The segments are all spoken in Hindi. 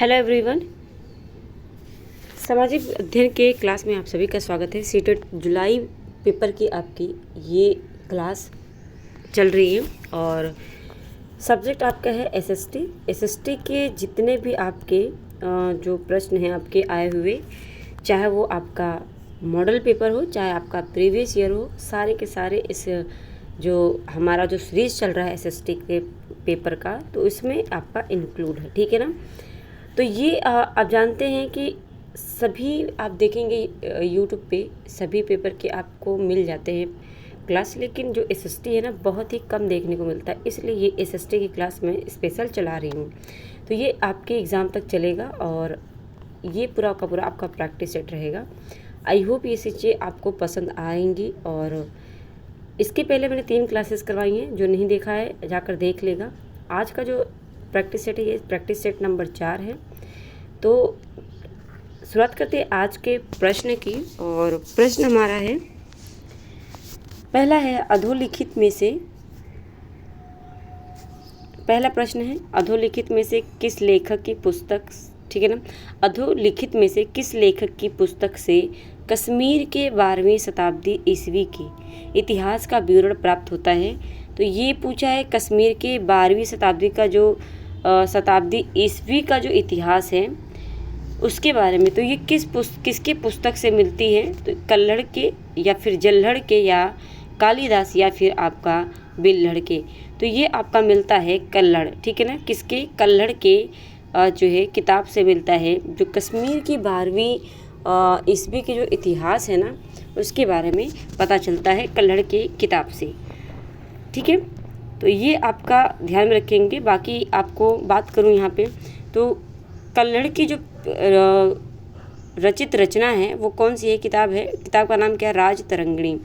हेलो एवरीवन, सामाजिक अध्ययन के क्लास में आप सभी का स्वागत है। सीटेट जुलाई पेपर की आपकी ये क्लास चल रही है और सब्जेक्ट आपका है एसएसटी। एसएसटी के जितने भी आपके जो प्रश्न हैं आपके आए हुए, चाहे वो आपका मॉडल पेपर हो, चाहे आपका प्रीवियस ईयर हो, सारे के सारे इस जो हमारा जो सीरीज़ चल रहा है एसएसटी के पेपर का, तो इसमें आपका इंक्लूड है। ठीक है ना। तो ये आप जानते हैं कि सभी आप देखेंगे यूट्यूब पे सभी पेपर के आपको मिल जाते हैं क्लास, लेकिन जो एसएसटी है ना बहुत ही कम देखने को मिलता है, इसलिए ये एसएसटी की क्लास में स्पेशल चला रही हूँ। तो ये आपके एग्ज़ाम तक चलेगा और ये पूरा का पूरा आपका प्रैक्टिस सेट रहेगा। आई होप ये चीज़ें आपको पसंद आएंगी। और इसके पहले मैंने 3 क्लासेस करवाई हैं, जो नहीं देखा है जाकर देख लेगा। आज का जो प्रैक्टिस सेट है ये प्रैक्टिस सेट नंबर 4 है। तो शुरुआत करते हैं आज के प्रश्न की। और प्रश्न हमारा है, पहला है अधोलिखित में से, पहला प्रश्न है अधोलिखित में से किस लेखक की पुस्तक, ठीक है ना, अधोलिखित में से किस लेखक की पुस्तक से कश्मीर के 12वीं शताब्दी ईस्वी के इतिहास का विवरण प्राप्त होता है। तो ये पूछा है कश्मीर के 12वीं शताब्दी का जो शताब्दी ईस्वी का जो इतिहास है उसके बारे में। तो ये किसके पुस्तक से मिलती है? तो कल्हड़ के या फिर जल्हड़ के या कालिदास या फिर आपका बिल्हड़ के। तो ये आपका मिलता है कल्हड़, ठीक है ना। किसके? कल्हड़ के जो है किताब से मिलता है, जो कश्मीर की 12वीं ईस्वी के जो इतिहास है ना उसके बारे में पता चलता है कल्हड़ के किताब से। ठीक है, तो ये आपका ध्यान में रखेंगे। बाकी आपको बात करूँ यहाँ पे, तो कल्हड़ की जो रचित रचना है वो कौन सी है किताब है? किताब का नाम क्या है? राज तरंगिणी,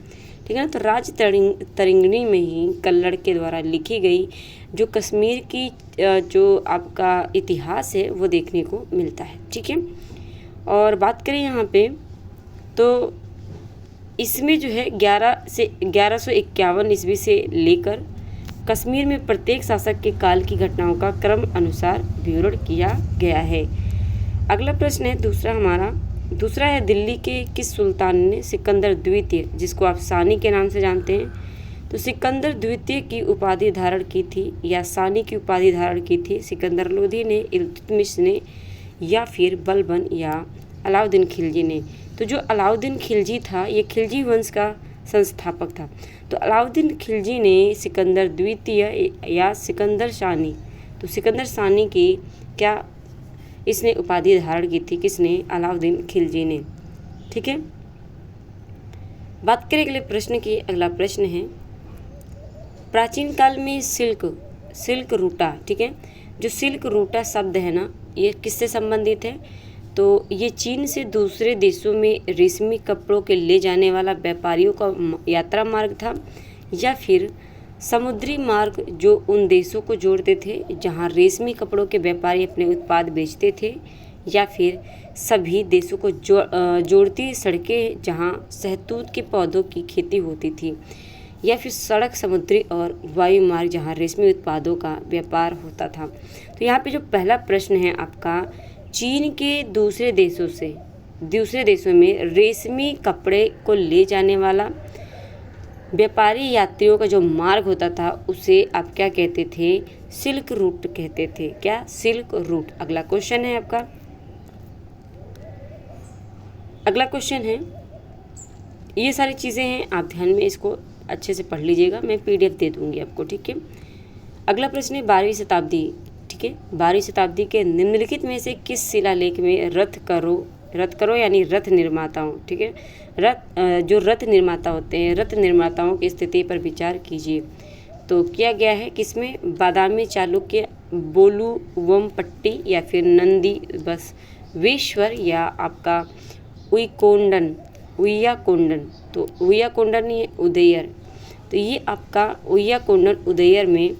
ठीक है ना। तो राज तरंगिणी में ही कल्हड़ के द्वारा लिखी गई जो कश्मीर की जो आपका इतिहास है वो देखने को मिलता है। ठीक है, और बात करें यहाँ पे तो इसमें जो है 1151 ईस्वी से लेकर कश्मीर में प्रत्येक शासक के काल की घटनाओं का क्रम अनुसार विवरण किया गया है। अगला प्रश्न है दूसरा है दिल्ली के किस सुल्तान ने सिकंदर द्वितीय, जिसको आप सानी के नाम से जानते हैं, तो सिकंदर द्वितीय की उपाधि धारण की थी या सानी की उपाधि धारण की थी? सिकंदर लोधी ने, इल्तुतमिश ने, या फिर बलबन या अलाउद्दीन खिलजी ने? तो जो अलाउद्दीन खिलजी था ये खिलजी वंश का संस्थापक था। तो अलाउद्दीन खिलजी ने सिकंदर द्वितीय या सिकंदर सानी, तो सिकंदर सानी की क्या इसने उपाधि धारण की थी? किसने? अलाउद्दीन खिलजी ने। ठीक है, बात करें अगले प्रश्न की। अगला प्रश्न है प्राचीन काल में सिल्क रूटा, ठीक है, जो सिल्क रूटा शब्द है ना ये किससे संबंधित है? तो ये चीन से दूसरे देशों में रेशमी कपड़ों के ले जाने वाला व्यापारियों का यात्रा मार्ग था, या फिर समुद्री मार्ग जो उन देशों को जोड़ते थे जहां रेशमी कपड़ों के व्यापारी अपने उत्पाद बेचते थे, या फिर सभी देशों को जोड़ती सड़कें जहां शहतूत के पौधों की खेती होती थी, या फिर सड़क, समुद्री और वायु मार्ग जहां रेशमी उत्पादों का व्यापार होता था। तो यहाँ पे जो पहला प्रश्न है आपका, चीन के दूसरे देशों में रेशमी कपड़े को ले जाने वाला व्यापारी यात्रियों का जो मार्ग होता था उसे आप क्या कहते थे? सिल्क रूट कहते थे। क्या? Silk route. अगला क्वेश्चन है आपका, अगला क्वेश्चन है, ये सारी चीज़ें हैं, आप ध्यान में इसको अच्छे से पढ़ लीजिएगा, मैं पीडीएफ दे दूंगी आपको। ठीक है, अगला प्रश्न है 12वीं शताब्दी, ठीक है, 12वीं शताब्दी के निम्नलिखित में से किस शिलालेख में रथ करो यानी रथ निर्माताओं, ठीक है, जो रथ निर्माता होते हैं, रथ निर्माताओं की स्थिति पर विचार कीजिए। तो किया गया है किसमें? बादामी चालुक्य, बोलुवमपट्टी, या फिर नंदी बसवेश्वर, या आपका उय्याकोंडन। तो उय्याकोंडन ये उदयर, तो ये आपका उय्याकोंडन उदयर में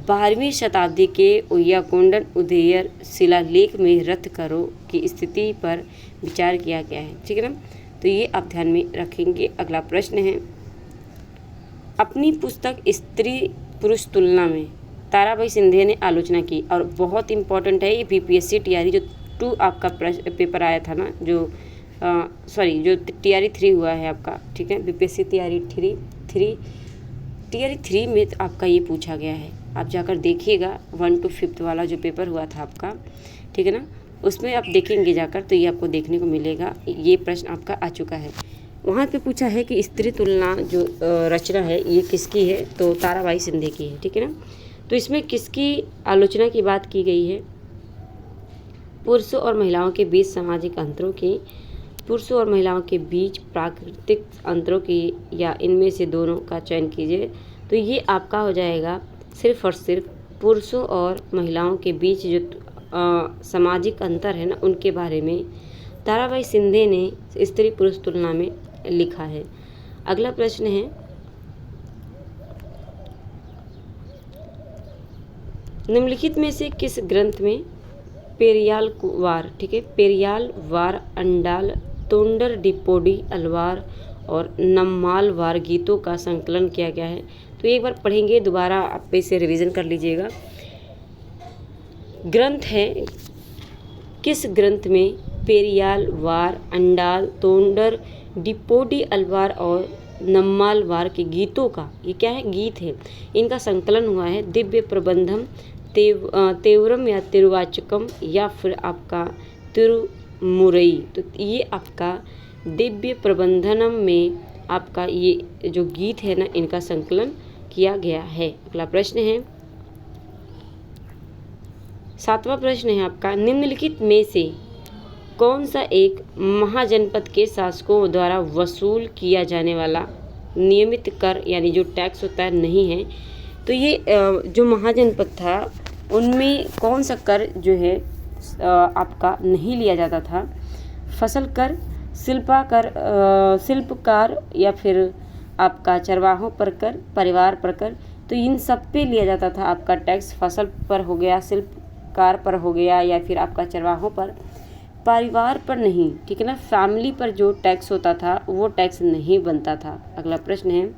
12वीं शताब्दी के उय्याकोंडन उदयर शिलालेख में रथ करो की स्थिति पर विचार किया गया है। ठीक है ना, तो ये आप ध्यान में रखेंगे। अगला प्रश्न है अपनी पुस्तक स्त्री पुरुष तुलना में ताराबाई सिंधे ने आलोचना की। और बहुत इंपॉर्टेंट है ये बीपीएससी टीआरई जो 2 आपका पेपर आया था ना, जो जो टीआरई 3 हुआ है आपका, ठीक है, बीपीएससी टीआरई 3 में आपका ये पूछा गया है। आप जाकर देखिएगा 1 to 5 वाला जो पेपर हुआ था आपका, ठीक है ना, उसमें आप देखेंगे जाकर तो ये आपको देखने को मिलेगा, ये प्रश्न आपका आ चुका है। वहाँ पे पूछा है कि स्त्री तुलना जो रचना है ये किसकी है, तो ताराबाई सिंधे की है, ठीक है ना। तो इसमें किसकी आलोचना की बात की गई है? पुरुषों और महिलाओं के बीच सामाजिक अंतरों की, पुरुषों और महिलाओं के बीच प्राकृतिक अंतरों की, या इनमें से दोनों का चयन कीजिए। तो ये आपका हो जाएगा सिर्फ और सिर्फ पुरुषों और महिलाओं के बीच जो सामाजिक अंतर है ना, उनके बारे में ताराबाई सिंधे ने स्त्री पुरुष तुलना में लिखा है। अगला प्रश्न है, निम्नलिखित में से किस ग्रंथ में पेरियाल वार, ठीक है, पेरियाल वार, अंडाल, तोंडर डिपोडी अलवार और नम्माल वार गीतों का संकलन किया गया है? तो एक बार पढ़ेंगे, दोबारा आप इसे रिवीजन कर लीजिएगा। ग्रंथ है, किस ग्रंथ में पेरियाल वार, अंडाल, तोंडर डिपोडी अलवार और नम्माल वार के गीतों का, ये क्या है, गीत है, इनका संकलन हुआ है दिव्य प्रबंधम तेवरम या तिरुवाचकम या फिर आपका तिरुमुरई। तो ये आपका दिव्य प्रबंधनम में आपका ये जो गीत है ना, इनका संकलन किया गया है। अगला प्रश्न है, 7वां प्रश्न है आपका, निम्नलिखित में से कौन सा एक महाजनपद के शासकों द्वारा वसूल किया जाने वाला नियमित कर यानी जो टैक्स होता है नहीं है? तो ये जो महाजनपद था उनमें कौन सा कर जो है आपका नहीं लिया जाता था? फसल कर, शिल्पकार या फिर आपका चरवाहों पर कर, परिवार पर कर। तो इन सब पे लिया जाता था आपका टैक्स, फसल पर हो गया, शिल्पकार पर हो गया, या फिर आपका चरवाहों पर, परिवार पर नहीं, ठीक है ना, फैमिली पर जो टैक्स होता था वो टैक्स नहीं बनता था। अगला प्रश्न है,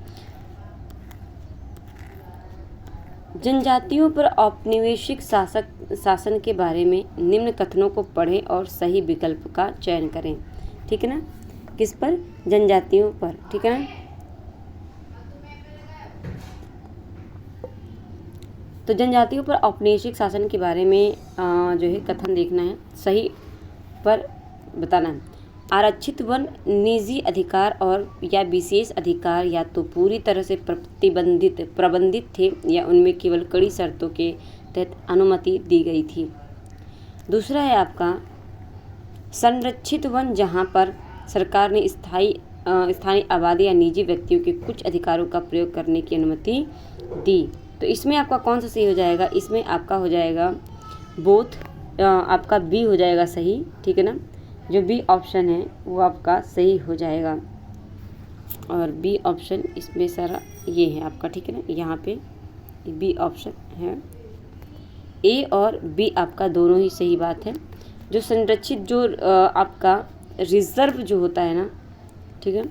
जनजातियों पर औपनिवेशिक शासन के बारे में निम्न कथनों को पढ़ें और सही विकल्प का चयन करें, ठीक है ना। किस पर? जनजातियों पर, ठीक है ना। तो जनजातियों पर औपनिवेशिक शासन के बारे में जो है कथन देखना है, सही पर बताना है। आरक्षित वन निजी अधिकार और या विशेष अधिकार या तो पूरी तरह से प्रबंधित थे या उनमें केवल कड़ी शर्तों के तहत अनुमति दी गई थी। दूसरा है आपका संरक्षित वन, जहां पर सरकार ने स्थानीय आबादी या निजी व्यक्तियों के कुछ अधिकारों का प्रयोग करने की अनुमति दी। तो इसमें आपका कौन सा सही हो जाएगा? इसमें आपका हो जाएगा बोथ, आपका बी हो जाएगा सही, ठीक है ना। जो बी ऑप्शन है वो आपका सही हो जाएगा, और बी ऑप्शन इसमें सारा ये है आपका, ठीक है ना। यहाँ पे बी ऑप्शन है, ए और बी आपका दोनों ही सही बात है। जो संरक्षित जो आपका रिजर्व जो होता है ना, ठीक है,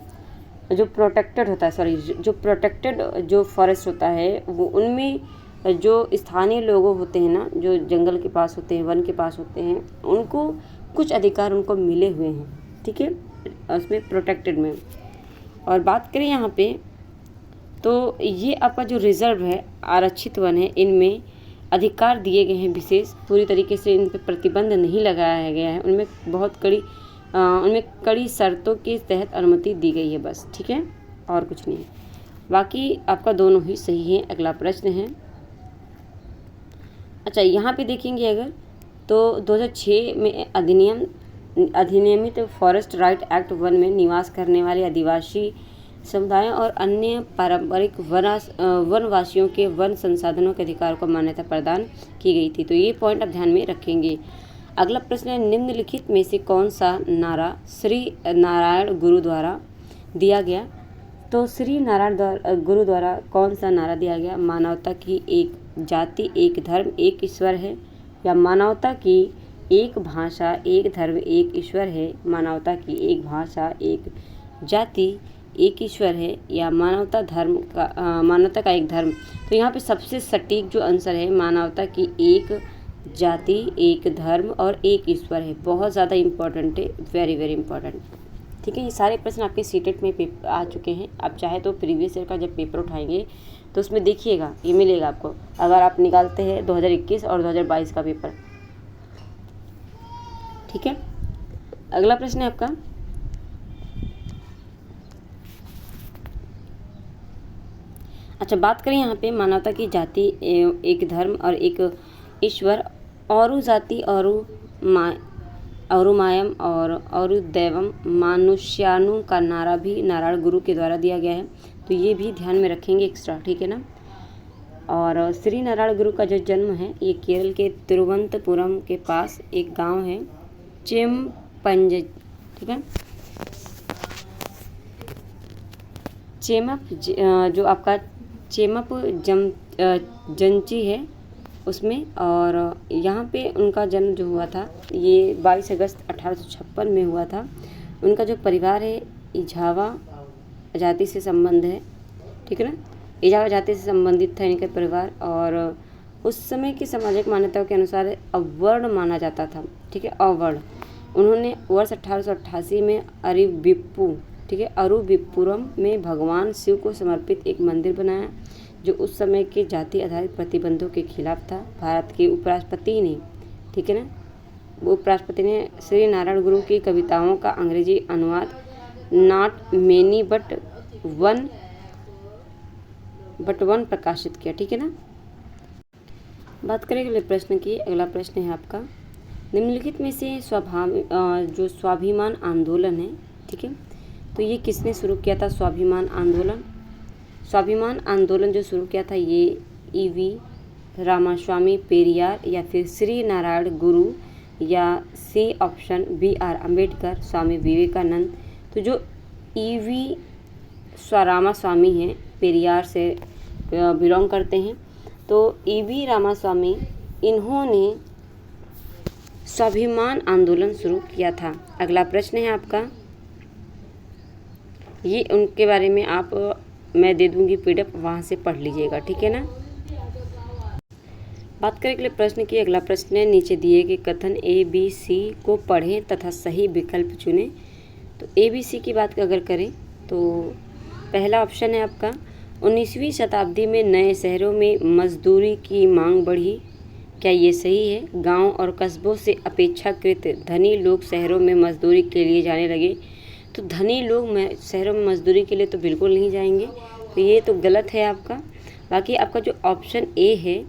जो प्रोटेक्टेड होता है, सॉरी, जो प्रोटेक्टेड जो फॉरेस्ट होता है वो उनमें जो स्थानीय लोग होते हैं ना, जो जंगल के पास होते हैं, वन के पास होते हैं, उनको कुछ अधिकार उनको मिले हुए हैं, ठीक है, उसमें प्रोटेक्टेड में। और बात करें यहाँ पे, तो ये आपका जो रिजर्व है, आरक्षित वन है, इनमें अधिकार दिए गए हैं विशेष, पूरी तरीके से इन पर प्रतिबंध नहीं लगाया गया है, उनमें बहुत उनमें कड़ी शर्तों के तहत अनुमति दी गई है बस, ठीक है, और कुछ नहीं। बाकी आपका दोनों ही सही है। अगला प्रश्न है, अच्छा यहाँ पे देखेंगे अगर, तो 2006 में अधिनियमित फॉरेस्ट राइट एक्ट 1 में निवास करने वाले आदिवासी समुदायों और अन्य पारंपरिक वनवासियों के वन संसाधनों के अधिकारों को मान्यता प्रदान की गई थी। तो ये पॉइंट आप ध्यान में रखेंगे। अगला प्रश्न है, निम्नलिखित में से कौन सा नारा श्री नारायण गुरु द्वारा दिया गया? तो श्री नारायण गुरु द्वारा कौन सा नारा दिया गया? मानवता की एक जाति, एक धर्म, एक ईश्वर है, या मानवता की एक भाषा, एक धर्म, एक ईश्वर है, मानवता की एक भाषा, एक जाति, एक ईश्वर है या मानवता का एक धर्म। तो यहाँ पे सबसे सटीक जो आंसर है मानवता की एक जाति, एक धर्म और एक ईश्वर है। बहुत ज़्यादा इम्पॉर्टेंट है, वेरी वेरी इंपॉर्टेंट। ठीक है, ये सारे प्रश्न आपके सीटेट में आ चुके हैं। आप चाहे तो प्रीवियस ईयर का जब पेपर उठाएंगे तो उसमें देखिएगा, ये मिलेगा आपको, अगर आप निकालते हैं 2021 और 2022 का पेपर। ठीक है, अगला प्रश्न है आपका, अच्छा बात करें यहाँ पे मानवता की जाति, एक धर्म और एक ईश्वर, औरु जाति औरु मायम और औरु दैवम मानुष्यानु का नारा भी नारायण गुरु के द्वारा दिया गया है। तो ये भी ध्यान में रखेंगे एक्स्ट्रा, ठीक है ना। और श्री नारायण गुरु का जो जन्म है ये केरल के तिरुवनंतपुरम के पास एक गांव है चेमपंज, ठीक है, चेमप जो आपका चेमप जंची है उसमें। और यहाँ पे उनका जन्म जो हुआ था ये 22 अगस्त 1856 में हुआ था। उनका जो परिवार है इजावा जाति से संबंध है, ठीक है ना, इजावा जाति से संबंधित था इनका परिवार। और उस समय की सामाजिक मान्यताओं के अनुसार अवर्ण माना जाता था, ठीक है, अवर्ण। उन्होंने वर्ष 1888 में अरिविप्पू, ठीक है, अरुविपुरम में भगवान शिव को समर्पित एक मंदिर बनाया जो उस समय के जाति आधारित प्रतिबंधों के खिलाफ था। भारत के उपराष्ट्रपति ने, ठीक है ना, उपराष्ट्रपति ने श्री नारायण गुरु की कविताओं का अंग्रेजी अनुवाद नॉट मेनी बट वन प्रकाशित किया, ठीक है ना। बात करें अगले प्रश्न की, अगला प्रश्न है आपका, निम्नलिखित में से जो स्वाभिमान आंदोलन है, ठीक है, तो ये किसने शुरू किया था स्वाभिमान आंदोलन? स्वाभिमान आंदोलन जो शुरू किया था ये ईवी रामास्वामी पेरियार या फिर श्री नारायण गुरु या C option BR Ambedkar, Swami Vivekananda. तो जो ईवी रामास्वामी हैं पेरियार से बिलोंग करते हैं, तो ईवी रामास्वामी इन्होंने स्वाभिमान आंदोलन शुरू किया था। अगला प्रश्न है आपका, ये उनके बारे में आप मैं दे दूंगी PDF, वहाँ से पढ़ लीजिएगा, ठीक है ना। बात करें अगले प्रश्न की, अगला प्रश्न है नीचे दिए गए कथन ABC को पढ़ें तथा सही विकल्प चुनें। तो ABC की बात अगर करें तो पहला ऑप्शन है आपका, 19वीं शताब्दी में नए शहरों में मजदूरी की मांग बढ़ी, क्या ये सही है? गांव और कस्बों से अपेक्षाकृत धनी लोग शहरों में मजदूरी के लिए जाने लगे। तो धनी लोग शहरों में मजदूरी के लिए तो बिल्कुल नहीं जाएंगे, तो ये तो गलत है आपका। बाकी आपका जो ऑप्शन A है,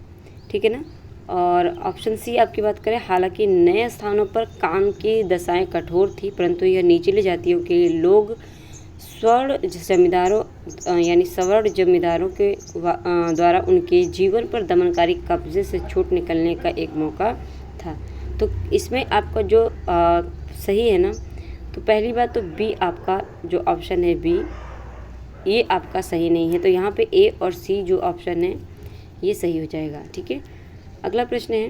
ठीक है ना, और ऑप्शन C आपकी बात करें, हालांकि नए स्थानों पर काम की दशाएं कठोर थी परंतु यह निचली जातियों के लोग सवर्ण जमींदारों के द्वारा उनके जीवन पर दमनकारी कब्जे से छूट निकलने का एक मौका था। तो इसमें आपका जो सही है ना, तो पहली बात तो B आपका जो ऑप्शन है B, ये आपका सही नहीं है। तो यहाँ पे A और C जो ऑप्शन है ये सही हो जाएगा, ठीक है। अगला प्रश्न है,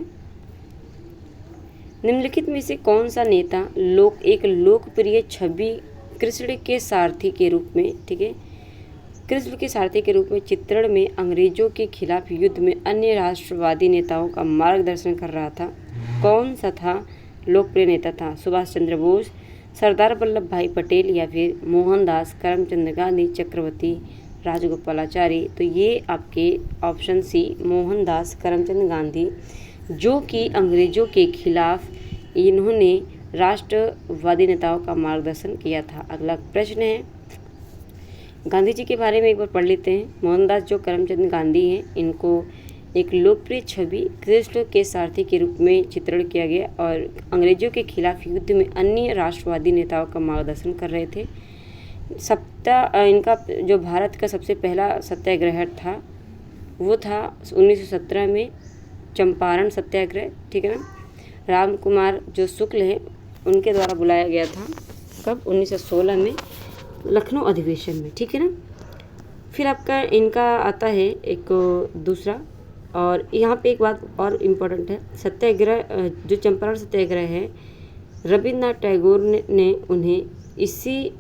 निम्नलिखित में से कौन सा नेता एक लोकप्रिय छवि कृष्ण के सारथी के रूप में, ठीक है, कृष्ण के सारथी के रूप में चित्रण में अंग्रेजों के खिलाफ युद्ध में अन्य राष्ट्रवादी नेताओं का मार्गदर्शन कर रहा था? कौन सा था लोकप्रिय नेता था? सुभाष चंद्र बोस, सरदार वल्लभ भाई पटेल या फिर मोहनदास करमचंद गांधी, चक्रवर्ती राजगोपालाचारी? तो ये आपके ऑप्शन C मोहनदास करमचंद गांधी, जो कि अंग्रेजों के खिलाफ इन्होंने राष्ट्रवादी नेताओं का मार्गदर्शन किया था। अगला प्रश्न है, गांधी जी के बारे में एक बार पढ़ लेते हैं। मोहनदास जो करमचंद गांधी हैं, इनको एक लोकप्रिय छवि कृष्ण के सारथी के रूप में चित्रण किया गया और अंग्रेजों के खिलाफ युद्ध में अन्य राष्ट्रवादी नेताओं का मार्गदर्शन कर रहे थे। इनका जो भारत का सबसे पहला सत्याग्रह था वो था 1917 में चंपारण सत्याग्रह, ठीक है ना। राम कुमार जो शुक्ल हैं उनके द्वारा बुलाया गया था, कब? 1916 में लखनऊ अधिवेशन में, ठीक है ना। फिर आपका इनका आता है एक दूसरा, और यहाँ पे एक बात और इम्पोर्टेंट है, सत्याग्रह जो चंपारण सत्याग्रह है रविन्द्रनाथ टैगोर ने उन्हें इसी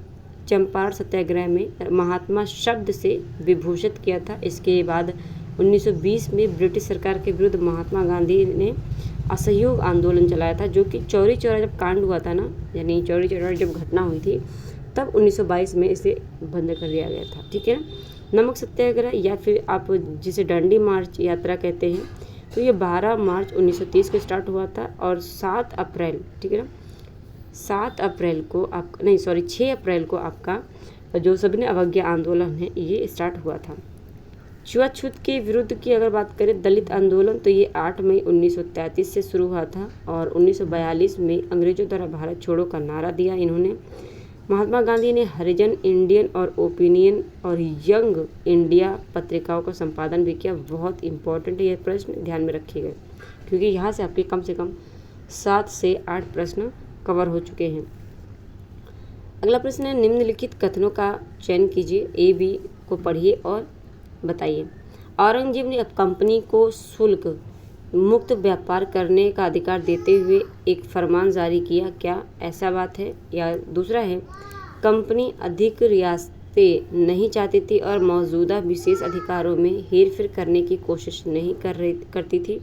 चंपारण सत्याग्रह में महात्मा शब्द से विभूषित किया था। इसके बाद 1920 में ब्रिटिश सरकार के विरुद्ध महात्मा गांधी ने असहयोग आंदोलन चलाया था, जो कि चौरी चौरा जब कांड हुआ था ना, यानी चौरी चौरा जब घटना हुई थी, तब 1922 में इसे बंद कर दिया गया था। ठीक है ना। नमक सत्याग्रह या फिर आप जिसे डंडी मार्च यात्रा कहते हैं, तो ये 12 मार्च 1930 को स्टार्ट हुआ था और 7 अप्रैल, ठीक है ना, 6 अप्रैल को आपका जो सविनय अवज्ञा आंदोलन है ये स्टार्ट हुआ था। छुआछूत के विरुद्ध की अगर बात करें, दलित आंदोलन, तो ये 8 मई 1933 से शुरू हुआ था और 1942 में अंग्रेजों द्वारा भारत छोड़ो का नारा दिया इन्होंने। महात्मा गांधी ने हरिजन, इंडियन और ओपिनियन और यंग इंडिया पत्रिकाओं का संपादन भी किया। बहुत इंपॉर्टेंट है यह प्रश्न, ध्यान में रखिएगा, क्योंकि यहाँ से आपके कम से कम 7 से 8 प्रश्न कवर हो चुके हैं। अगला प्रश्न है, निम्नलिखित कथनों का चयन कीजिए, ए बी को पढ़िए और बताइए। औरंगजेब ने अब कंपनी को शुल्क मुक्त व्यापार करने का अधिकार देते हुए एक फरमान जारी किया, क्या ऐसा बात है? या दूसरा है, कंपनी अधिक रियासतें नहीं चाहती थी और मौजूदा विशेष अधिकारों में हेरफेर करने की कोशिश नहीं करती थी।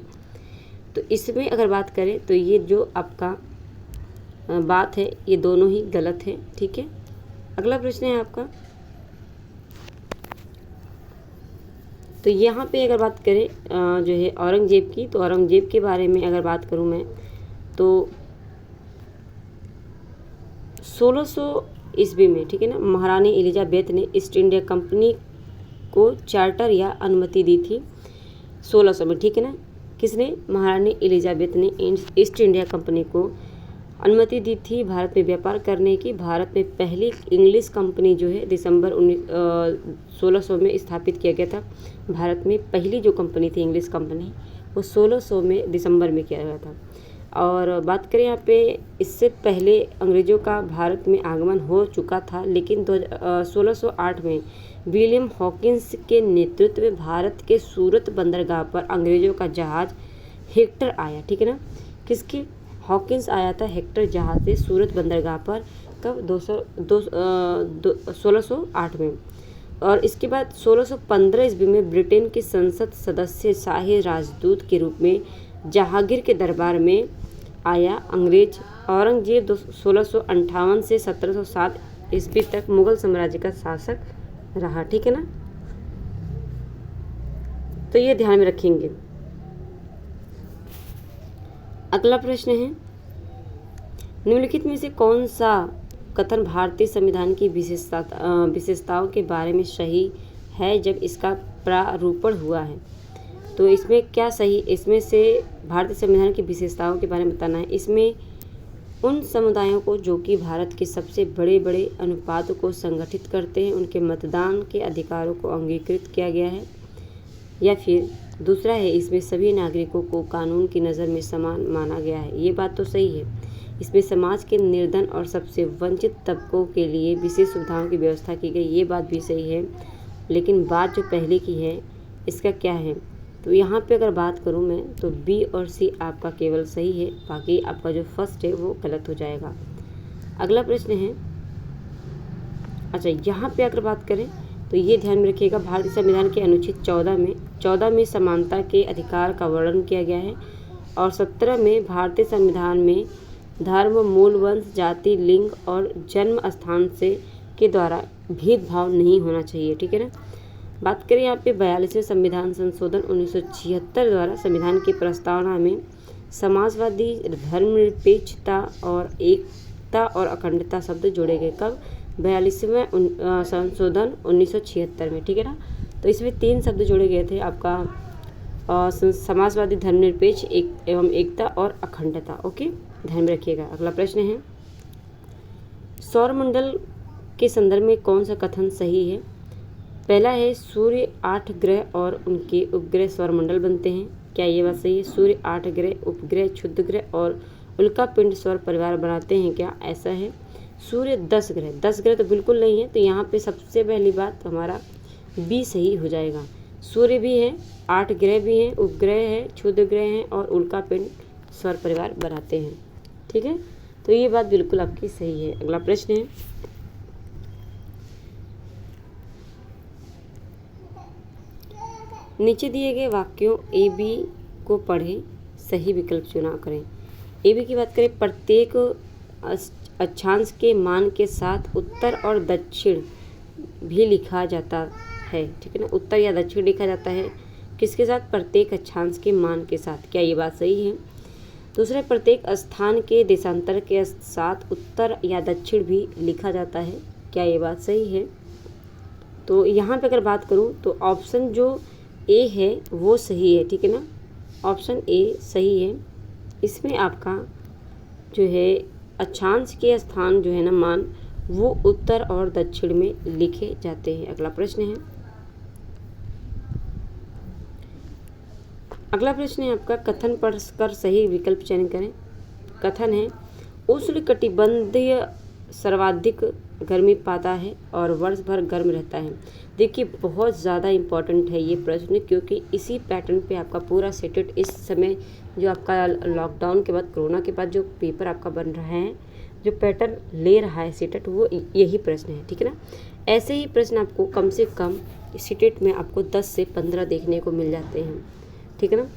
तो इसमें अगर बात करें तो ये जो आपका बात है ये दोनों ही गलत है। ठीक है। अगला प्रश्न है आपका, तो यहाँ पे अगर बात करें जो है औरंगजेब की, तो औरंगजेब के बारे में अगर बात करूँ मैं तो 1600 ईस्वी में, ठीक है ना, महारानी एलिजाबेथ ने ईस्ट इंडिया कंपनी को चार्टर या अनुमति दी थी 1600 में। ठीक है ना, किसने? महारानी एलिजाबेथ ने ईस्ट इंडिया कंपनी को अनुमति दी थी भारत में व्यापार करने की। भारत में पहली इंग्लिश कंपनी जो है दिसंबर 1600 में स्थापित किया गया था। भारत में पहली जो कंपनी थी इंग्लिश कंपनी, वो 1600 में दिसंबर में किया गया था। और बात करें यहाँ पे, इससे पहले अंग्रेज़ों का भारत में आगमन हो चुका था, लेकिन 1608 में विलियम हॉकिंस के नेतृत्व में भारत के सूरत बंदरगाह पर अंग्रेज़ों का जहाज हेक्टर आया। ठीक है ना, किसके? हॉकिंस आया था हेक्टर जहाज से सूरत बंदरगाह पर, कब? 1608 में। और इसके बाद 1615 ईस्वी में ब्रिटेन की संसद सदस्य शाही राजदूत के रूप में जहांगीर के दरबार में आया अंग्रेज। औरंगजेब 1658 से 1707 ईस्वी तक मुगल साम्राज्य का शासक रहा। ठीक है ना, तो ये ध्यान में रखेंगे। अगला प्रश्न है, निम्नलिखित में से कौन सा कथन भारतीय संविधान की विशेषताओं के बारे में सही है जब इसका प्रारूपण हुआ है? तो इसमें क्या सही, इसमें से भारतीय संविधान की विशेषताओं के बारे में बताना है। इसमें उन समुदायों को जो कि भारत के सबसे बड़े बड़े अनुपात को संगठित करते हैं, उनके मतदान के अधिकारों को अंगीकृत किया गया है। या फिर दूसरा है, इसमें सभी नागरिकों को कानून की नज़र में समान माना गया है। ये बात तो सही है। इसमें समाज के निर्धन और सबसे वंचित तबकों के लिए विशेष सुविधाओं की व्यवस्था की गई, ये बात भी सही है। लेकिन बात जो पहले की है, इसका क्या है? तो यहाँ पे अगर बात करूँ मैं तो बी और सी आपका केवल सही है, बाकी आपका जो फर्स्ट है वो गलत हो जाएगा। अगला प्रश्न है, अच्छा यहाँ पे अगर बात करें तो ये ध्यान में रखिएगा, भारतीय संविधान के अनुच्छेद 14 में समानता के अधिकार का वर्णन किया गया है और 17 में भारतीय संविधान में धर्म, मूल, वंश, जाति, लिंग और जन्म स्थान से के द्वारा भेदभाव नहीं होना चाहिए। ठीक है ना। बात करें यहाँ पे 42वें संविधान संशोधन 1976 द्वारा संविधान की प्रस्तावना में समाजवादी, धर्मनिरपेक्षता और एकता और अखंडता शब्द जोड़े गए। कब? 42वें संशोधन 1976 में। ठीक है ना, तो इसमें 3 शब्द जोड़े गए थे आपका समाजवादी, धर्मनिरपेक्ष एवं एकता और अखंडता। ओके, ध्यान में रखिएगा। अगला प्रश्न है, सौरमंडल के संदर्भ में कौन सा कथन सही है? पहला है, सूर्य 8 ग्रह और उनके उपग्रह सौरमंडल बनते हैं। क्या ये बात सही है? सूर्य 8 ग्रह, उपग्रह, क्षुद्र ग्रह और उल्का पिंड सौर परिवार बनाते हैं, क्या ऐसा है? सूर्य 10 ग्रह तो बिल्कुल नहीं है, तो यहाँ पे सबसे पहली बात हमारा बी सही हो जाएगा। सूर्य भी है, 8 ग्रह भी हैं, उपग्रह है, क्षुद्र ग्रह हैं और उल्का पिंड सौर परिवार बनाते हैं। ठीक है, तो ये बात बिल्कुल आपकी सही है। अगला प्रश्न है, नीचे दिए गए वाक्यों ए बी को पढ़ें, सही विकल्प चुनाव करें। ए बी की बात करें, प्रत्येक अक्षांश के मान के साथ उत्तर और दक्षिण भी लिखा जाता है, ठीक है ना। उत्तर या दक्षिण लिखा जाता है किसके साथ? प्रत्येक अक्षांश के मान के साथ। क्या ये बात सही है? दूसरा, प्रत्येक स्थान के देशांतर के साथ उत्तर या दक्षिण भी लिखा जाता है। क्या ये बात सही है? तो यहाँ पे अगर बात करूँ तो ऑप्शन जो ए है वो सही है, ठीक है ना। ऑप्शन ए सही है। इसमें आपका जो है अक्षांश के स्थान जो है ना मान, वो उत्तर और दक्षिण में लिखे जाते हैं। अगला प्रश्न है, अगला प्रश्न है आपका, कथन पढ़कर सही विकल्प चयन करें। कथन है, उष्णकटिबंधीय सर्वाधिक गर्मी पाता है और वर्ष भर गर्म रहता है। देखिए बहुत ज़्यादा इम्पॉर्टेंट है ये प्रश्न, क्योंकि इसी पैटर्न पे आपका पूरा सेटेड इस समय जो आपका लॉकडाउन के बाद, कोरोना के बाद जो पेपर आपका बन रहा है, जो पैटर्न ले रहा है सेटेड, वो यही प्रश्न है, ठीक है ना। ऐसे ही प्रश्न आपको कम से कम सेटेड में आपको 10 से 15 देखने को मिल जाते हैं, ठीक है ना।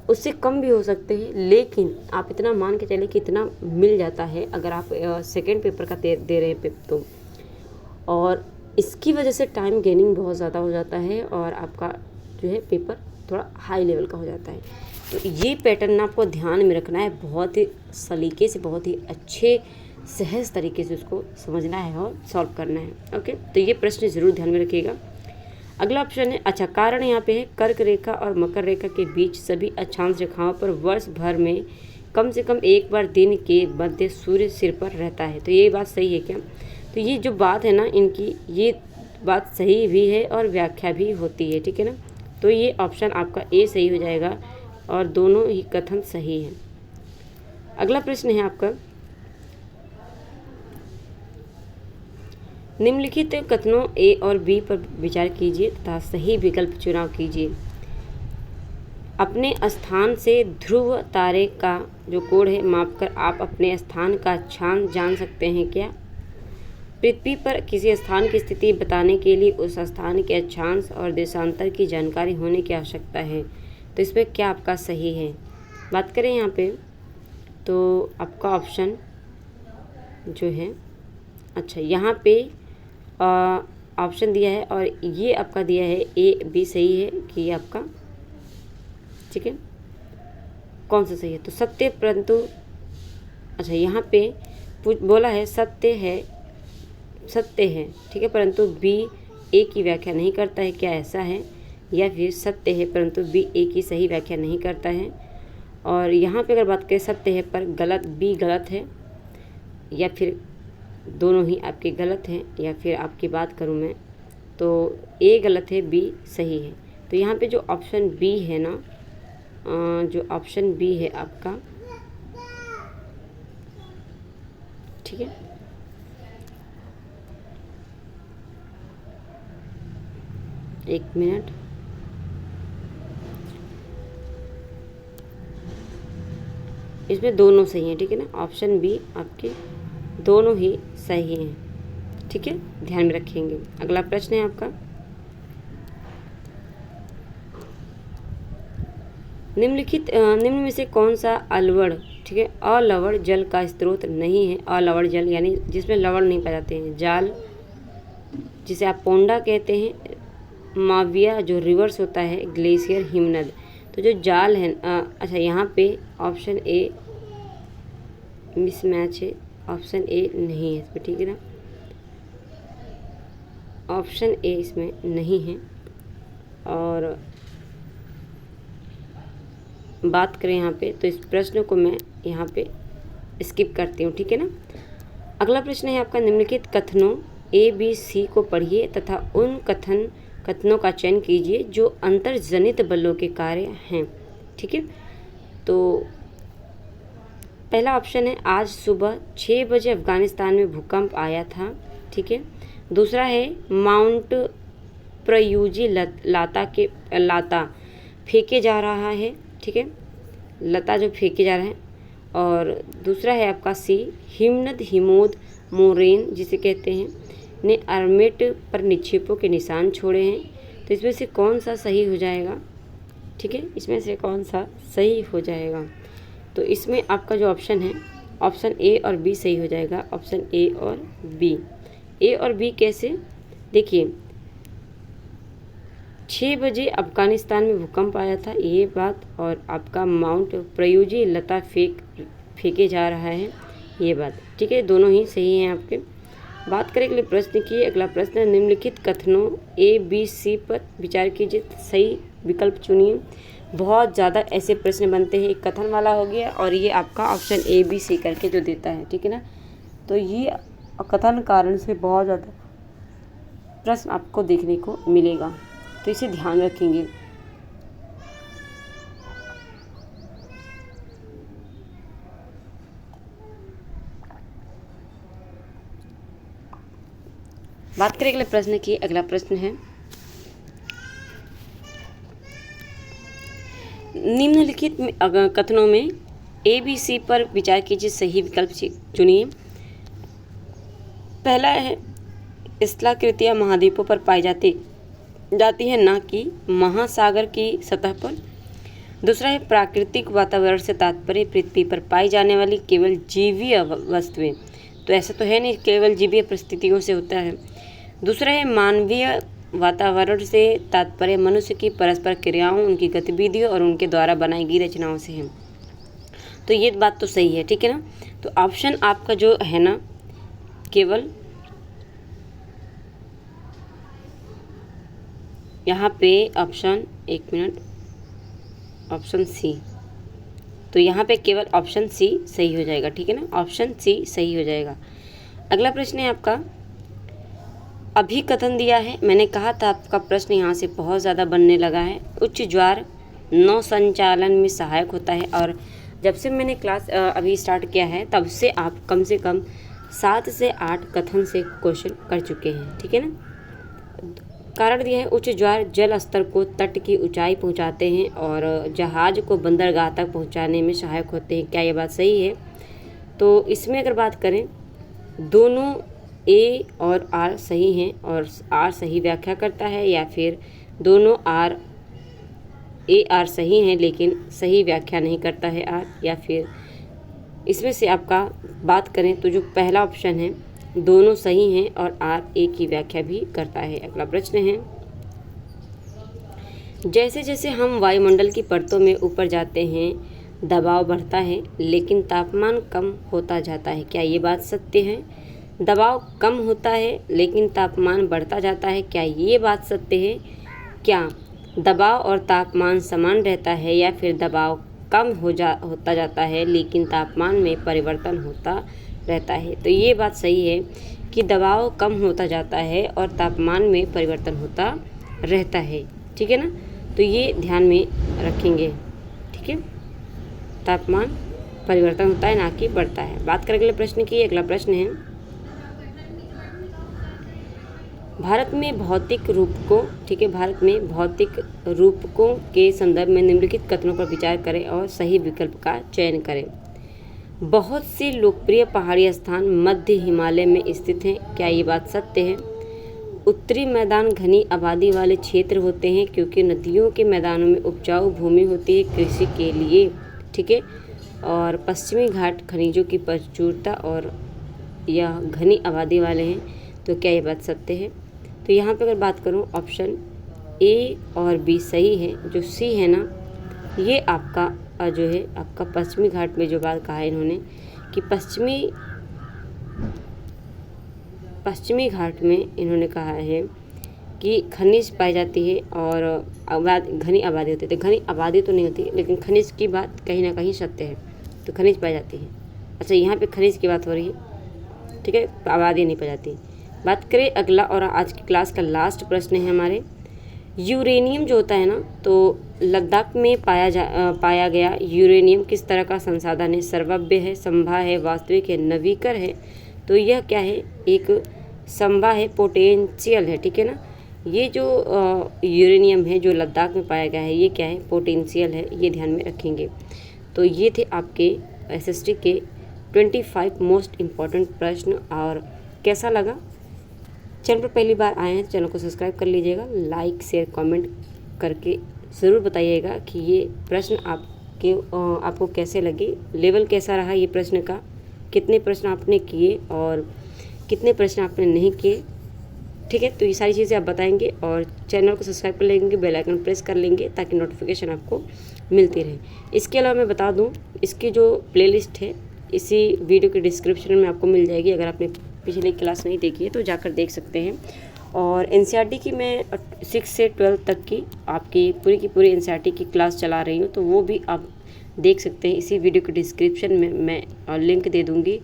उससे कम भी हो सकते हैं, लेकिन आप इतना मान के चले कि इतना मिल जाता है अगर आप सेकेंड पेपर का दे रहे हैं तो। और इसकी वजह से टाइम गेनिंग बहुत ज़्यादा हो जाता है और आपका जो है पेपर थोड़ा हाई लेवल का हो जाता है। तो ये पैटर्न आपको ध्यान में रखना है, बहुत ही सलीके से, बहुत ही अच्छे सहज तरीके से उसको समझना है और सॉल्व करना है। ओके, तो ये प्रश्न ज़रूर ध्यान में रखिएगा। अगला ऑप्शन है, अच्छा कारण यहाँ पे है, कर्क रेखा और मकर रेखा के बीच सभी अक्षांश रेखाओं पर वर्ष भर में कम से कम एक बार दिन के मध्य सूर्य सिर पर रहता है। तो ये बात सही है क्या? तो ये जो बात है ना इनकी, ये बात सही भी है और व्याख्या भी होती है, ठीक है ना। तो ये ऑप्शन आपका ए सही हो जाएगा और दोनों ही कथन सही है। अगला प्रश्न है आपका, निम्नलिखित कथनों ए और बी पर विचार कीजिए तथा सही विकल्प चुनाव कीजिए। अपने स्थान से ध्रुव तारे का जो कोण है मापकर आप अपने स्थान का अक्षांश जान सकते हैं क्या? पृथ्वी पर किसी स्थान की स्थिति बताने के लिए उस स्थान के अक्षांश और देशांतर की जानकारी होने की आवश्यकता है। तो इसमें क्या आपका सही है? बात करें यहाँ पे तो आपका ऑप्शन जो है, अच्छा यहाँ पे ऑप्शन दिया है और ये आपका दिया है ए बी सही है कि आपका, ठीक है। कौन सा सही है? तो सत्य, परंतु अच्छा यहाँ पे बोला है सत्य है, सत्य है, ठीक है, परंतु बी ए की व्याख्या नहीं करता है। क्या ऐसा है? या फिर सत्य है परंतु बी ए की सही व्याख्या नहीं करता है। और यहाँ पे अगर बात करें सत्य है पर गलत, बी गलत है, या फिर दोनों ही आपके गलत हैं, या फिर आपकी बात करूँ मैं तो ए गलत है, बी सही है। तो यहाँ पे जो ऑप्शन बी है ना, जो ऑप्शन बी है आपका, ठीक है, एक मिनट, इसमें दोनों सही हैं, ठीक है ना। ऑप्शन बी आपके दोनों ही सही हैं, ठीक है, ध्यान में रखेंगे। अगला प्रश्न है आपका, निम्न में से कौन सा अलवड़, ठीक है, अलवड़ जल का स्रोत नहीं है? अलवड़ जल यानी जिसमें लवण नहीं पाए जाते हैं, जाल जिसे आप पोंडा कहते हैं, माविया जो रिवर्स होता है, ग्लेशियर, हिमनद। तो जो जाल है, अच्छा यहाँ पे ऑप्शन ए मिसमैच है, ऑप्शन ए नहीं है इसमें, ठीक है ना। ऑप्शन ए इसमें नहीं है। और बात करें यहाँ पे तो इस प्रश्न को मैं यहाँ पे स्किप करती हूँ, ठीक है ना। अगला प्रश्न है आपका, निम्नलिखित कथनों ए बी सी को पढ़िए तथा उन कथनों का चयन कीजिए जो अंतर्जनित बलों के कार्य हैं, ठीक है। तो पहला ऑप्शन है, आज सुबह 6 बजे अफगानिस्तान में भूकंप आया था, ठीक है। दूसरा है, माउंट प्रयूजी लाता फेंके जा रहा है, ठीक है, लता जो फेंके जा रहे हैं। और दूसरा है आपका सी, हिमनद हिमोद मोरेन जिसे कहते हैं ने आर्मेट पर निक्षेपों के निशान छोड़े हैं। तो इसमें से कौन सा सही हो जाएगा? ठीक है, इसमें से कौन सा सही हो जाएगा? तो इसमें आपका जो ऑप्शन है, ऑप्शन ए और बी सही हो जाएगा। ऑप्शन ए और बी। ए और बी कैसे? देखिए, 6 बजे अफ़गानिस्तान में भूकंप आया था, ये बात, और आपका माउंट प्रयूजी लता फेंके जा रहा है, ये बात। ठीक है, दोनों ही सही हैं आपके। बात करें अगले प्रश्न की। अगला प्रश्न है, निम्नलिखित कथनों ए बी सी पर विचार कीजिए, सही विकल्प चुनिए। बहुत ज़्यादा ऐसे प्रश्न बनते हैं, एक कथन वाला हो गया और ये आपका ऑप्शन ए बी सी करके जो देता है, ठीक है ना। तो ये कथन कारण से बहुत ज़्यादा प्रश्न आपको देखने को मिलेगा, तो इसे ध्यान रखेंगे। बात करें अगले प्रश्न की। अगला प्रश्न है, निम्नलिखित कथनों में ए बी सी पर विचार कीजिए, सही विकल्प चुनिए। पहला है, स्थलाकृतियाँ महाद्वीपों पर पाई जाती है, ना कि महासागर की सतह पर। दूसरा है, प्राकृतिक वातावरण से तात्पर्य पृथ्वी पर पाई जाने वाली केवल जीवीय वस्तुएं। तो ऐसा तो है नहीं, केवल जीवीय परिस्थितियों से होता है। दूसरा है, मानवीय वातावरण से तात्पर्य मनुष्य की परस्पर क्रियाओं, उनकी गतिविधियों और उनके द्वारा बनाई गई रचनाओं से है। तो ये बात तो सही है, ठीक है ना। तो ऑप्शन आपका जो है ना, केवल यहाँ पे ऑप्शन, एक मिनट, ऑप्शन सी। तो यहाँ पे केवल ऑप्शन सी सही हो जाएगा, ठीक है ना, ऑप्शन सी सही हो जाएगा। अगला प्रश्न है आपका, अभी कथन दिया है, मैंने कहा था आपका प्रश्न यहाँ से बहुत ज़्यादा बनने लगा है। उच्च ज्वार नौ संचालन में सहायक होता है, और जब से मैंने क्लास अभी स्टार्ट किया है तब से आप कम से कम 7 से 8 कथन से क्वेश्चन कर चुके हैं, ठीक है ना। कारण दिया है, उच्च ज्वार जल स्तर को तट की ऊंचाई पहुंचाते हैं और जहाज को बंदरगाह तक पहुंचाने में सहायक होते हैं। क्या ये बात सही है? तो इसमें अगर बात करें, दोनों ए और आर सही हैं, और आर सही व्याख्या करता है, या फिर दोनों ए आर सही हैं लेकिन सही व्याख्या नहीं करता है आर, या फिर इसमें से आपका बात करें तो जो पहला ऑप्शन है, दोनों सही हैं और आर ए की व्याख्या भी करता है। अगला प्रश्न है, जैसे जैसे हम वायुमंडल की परतों में ऊपर जाते हैं दबाव बढ़ता है लेकिन तापमान कम होता जाता है। क्या ये बात सत्य है? दबाव कम होता है लेकिन तापमान बढ़ता जाता है। क्या ये बात सत्य है? क्या दबाव और तापमान समान रहता है, या फिर दबाव कम होता जाता है लेकिन तापमान में परिवर्तन होता रहता है? तो ये बात सही है कि दबाव कम होता जाता है और तापमान में परिवर्तन होता रहता है, ठीक है ना। तो ये ध्यान में रखेंगे, ठीक है। तापमान परिवर्तन होता है, ना कि बढ़ता है। बात करें अगले प्रश्न की। अगला प्रश्न है, भारत में भौतिक रूपकों, ठीक है, भारत में भौतिक रूपकों के संदर्भ में निम्नलिखित कथनों पर विचार करें और सही विकल्प का चयन करें। बहुत से लोकप्रिय पहाड़ी स्थान मध्य हिमालय में स्थित हैं। क्या ये बात सत्य है? उत्तरी मैदान घनी आबादी वाले क्षेत्र होते हैं क्योंकि नदियों के मैदानों में उपजाऊ भूमि होती है कृषि के लिए, ठीक है। और पश्चिमी घाट खनिजों की प्रचुरता और यह घनी आबादी वाले हैं। तो क्या ये बात सत्य है? तो यहाँ पर अगर बात करूँ, ऑप्शन ए और बी सही है। जो सी है ना, ये आपका जो है आपका पश्चिमी घाट में जो बात कहा है इन्होंने कि पश्चिमी घाट में इन्होंने कहा है कि खनिज पाई जाती है और घनी आबादी होती है। तो घनी आबादी तो नहीं होती लेकिन खनिज की बात कहीं ना कहीं सत्य है, तो खनिज पाई जाती है। अच्छा, यहाँ पे खनिज की बात हो रही है, ठीक है, आबादी नहीं पाई जाती। बात करें अगला और आज की क्लास का लास्ट प्रश्न है हमारे, यूरेनियम जो होता है ना, तो लद्दाख में पाया गया यूरेनियम किस तरह का संसाधन है? सर्वव्य है, संभा है, वास्तविक है, नवीकर है? तो यह क्या है? एक संभा है, पोटेंशियल है, ठीक है ना। ये जो यूरेनियम है जो लद्दाख में पाया गया है, ये क्या है? पोटेंशियल है, ये ध्यान में रखेंगे। तो ये थे आपके एसएसटी के 25 मोस्ट इम्पॉर्टेंट प्रश्न। और कैसा लगा? चैनल पर पहली बार आए हैं, चैनल को सब्सक्राइब कर लीजिएगा, लाइक शेयर कमेंट करके ज़रूर बताइएगा कि ये प्रश्न आपको कैसे लगे, लेवल कैसा रहा ये प्रश्न का, कितने प्रश्न आपने किए और कितने प्रश्न आपने नहीं किए। ठीक है, तो ये सारी चीज़ें आप बताएंगे और चैनल को सब्सक्राइब कर लेंगे, बेल आइकन प्रेस कर लेंगे ताकि नोटिफिकेशन आपको मिलती रहे। इसके अलावा मैं बता दूं, इसकी जो प्लेलिस्ट है इसी वीडियो के डिस्क्रिप्शन में आपको मिल जाएगी। अगर आपने पिछली क्लास नहीं देखी है तो जाकर देख सकते हैं। और एनसीईआरटी की मैं 6 से 12 तक की आपकी पूरी की पूरी एनसीईआरटी की क्लास चला रही हूँ, तो वो भी आप देख सकते हैं। इसी वीडियो के डिस्क्रिप्शन में मैं लिंक दे दूँगी।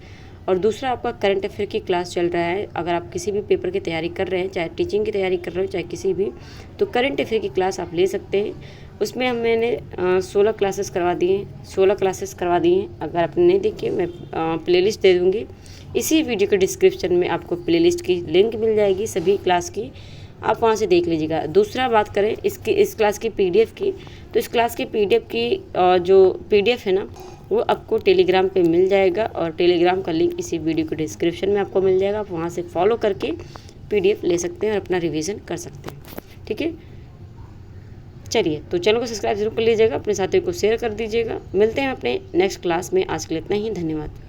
और दूसरा आपका करंट अफेयर की क्लास चल रहा है। अगर आप किसी भी पेपर की तैयारी कर रहे हैं, चाहे टीचिंग की तैयारी कर रहे हो, चाहे किसी भी, तो करंट अफेयर की क्लास आप ले सकते हैं। उसमें मैंने 16 क्लासेस करवा दिए हैं, 16 क्लासेस करवा दिए हैं। अगर आपने नहीं देखी मैं प्लेलिस्ट दे दूँगी। इसी वीडियो के डिस्क्रिप्शन में आपको प्लेलिस्ट की लिंक मिल जाएगी सभी क्लास की, आप वहाँ से देख लीजिएगा। दूसरा बात करें इस क्लास की पीडीएफ की, तो इस क्लास की पीडीएफ की जो पीडीएफ है ना, वो आपको टेलीग्राम पे मिल जाएगा और टेलीग्राम का लिंक इसी वीडियो के डिस्क्रिप्शन में आपको मिल जाएगा। आप वहाँ से फॉलो करके पीडीएफ ले सकते हैं और अपना रिवीजन कर सकते हैं। ठीक है, चलिए, तो चैनल को सब्सक्राइब जरूर कर लीजिएगा, अपने साथियों को शेयर कर दीजिएगा। मिलते हैं अपने नेक्स्ट क्लास में। आज के लिए इतना ही, धन्यवाद।